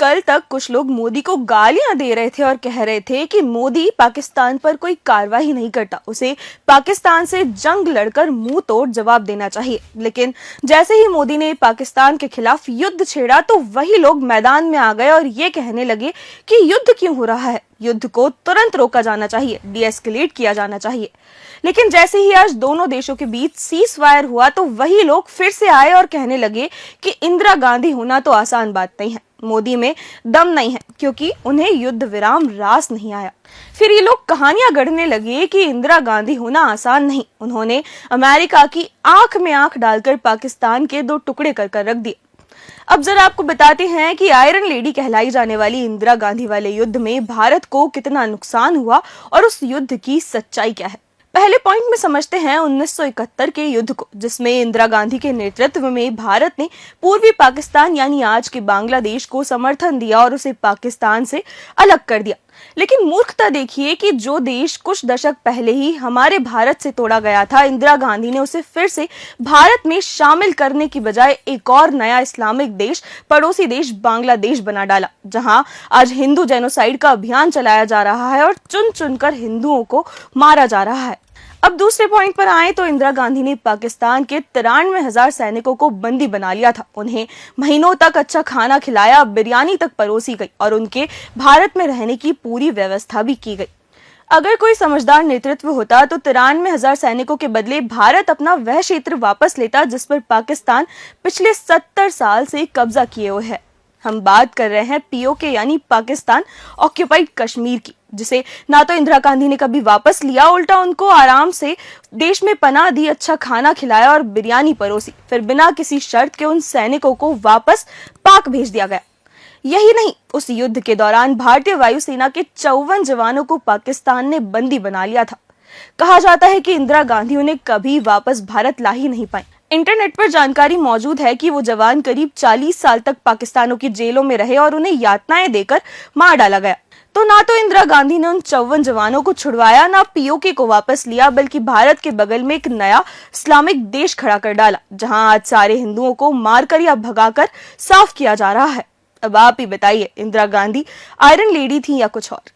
कल तक कुछ लोग मोदी को गालियां दे रहे थे और कह रहे थे कि मोदी पाकिस्तान पर कोई कार्रवाई नहीं करता, उसे पाकिस्तान से जंग लड़कर मुंह तोड़ जवाब देना चाहिए। लेकिन जैसे ही मोदी ने पाकिस्तान के खिलाफ युद्ध छेड़ा तो वही लोग मैदान में आ गए और ये कहने लगे कि युद्ध क्यों हो रहा है, युद्ध को तुरंत रोका जाना चाहिए, डीएस्केलेट किया जाना चाहिए। लेकिन जैसे ही आज दोनों देशों के बीच सीज फायर हुआ तो वही लोग फिर से आए और कहने लगे कि इंदिरा गांधी होना तो आसान बात नहीं है, मोदी में दम नहीं है क्योंकि उन्हें युद्ध विराम रास नहीं आया। फिर ये लोग कहानियां गढ़ने लगे कि इंदिरा गांधी होना आसान नहीं, उन्होंने अमेरिका की आंख में आंख डालकर पाकिस्तान के दो टुकड़े कर रख दिए। अब जरा आपको बताते हैं कि आयरन लेडी कहलाई जाने वाली इंदिरा गांधी वाले युद्ध में भारत को कितना नुकसान हुआ और उस युद्ध की सच्चाई क्या है। पहले पॉइंट में समझते हैं 1971 के युद्ध को, जिसमें इंदिरा गांधी के नेतृत्व में भारत ने पूर्वी पाकिस्तान यानी आज के बांग्लादेश को समर्थन दिया और उसे पाकिस्तान से अलग कर दिया। लेकिन मूर्खता देखिए कि जो देश कुछ दशक पहले ही हमारे भारत से तोड़ा गया था, इंदिरा गांधी ने उसे फिर से भारत में शामिल करने की बजाय एक और नया इस्लामिक देश, पड़ोसी देश बांग्लादेश बना डाला, जहां आज हिंदू जेनोसाइड का अभियान चलाया जा रहा है और चुन चुनकर हिंदुओं को मारा जा रहा है। अब दूसरे पॉइंट पर आए तो इंदिरा गांधी ने पाकिस्तान के 93,000 सैनिकों को बंदी बना लिया था, उन्हें महीनों तक अच्छा खाना खिलाया, बिरयानी तक परोसी गई और उनके भारत में रहने की पूरी व्यवस्था भी की गई। अगर कोई समझदार नेतृत्व होता तो 93,000 सैनिकों के बदले भारत अपना वह क्षेत्र वापस लेता जिस पर पाकिस्तान पिछले 70 साल से कब्जा किए हुए है। हम बात कर रहे हैं पीओके यानी पाकिस्तान ऑक्यूपाइड कश्मीर की, जिसे ना तो इंदिरा गांधी ने कभी वापस लिया, उल्टा उनको आराम से देश में पनाह दी, अच्छा खाना खिलाया और बिरयानी परोसी, फिर बिना किसी शर्त के उन सैनिकों को वापस पाक भेज दिया गया। यही नहीं, उस युद्ध के दौरान भारतीय वायुसेना के 54 जवानों को पाकिस्तान ने बंदी बना लिया था। कहा जाता है कि इंदिरा गांधी उन्हें कभी वापस भारत ला ही नहीं पाई। इंटरनेट पर जानकारी मौजूद है कि वो जवान करीब 40 साल तक पाकिस्तानों की जेलों में रहे और उन्हें यातनाएं देकर मार डाला गया। तो ना तो इंदिरा गांधी ने उन 54 जवानों को छुड़वाया, ना पीओके को वापस लिया, बल्कि भारत के बगल में एक नया इस्लामिक देश खड़ा कर डाला, जहां आज सारे हिंदुओं को मारकर या भगाकर साफ किया जा रहा है। अब आप ही बताइए, इंदिरा गांधी आयरन लेडी थी या कुछ और।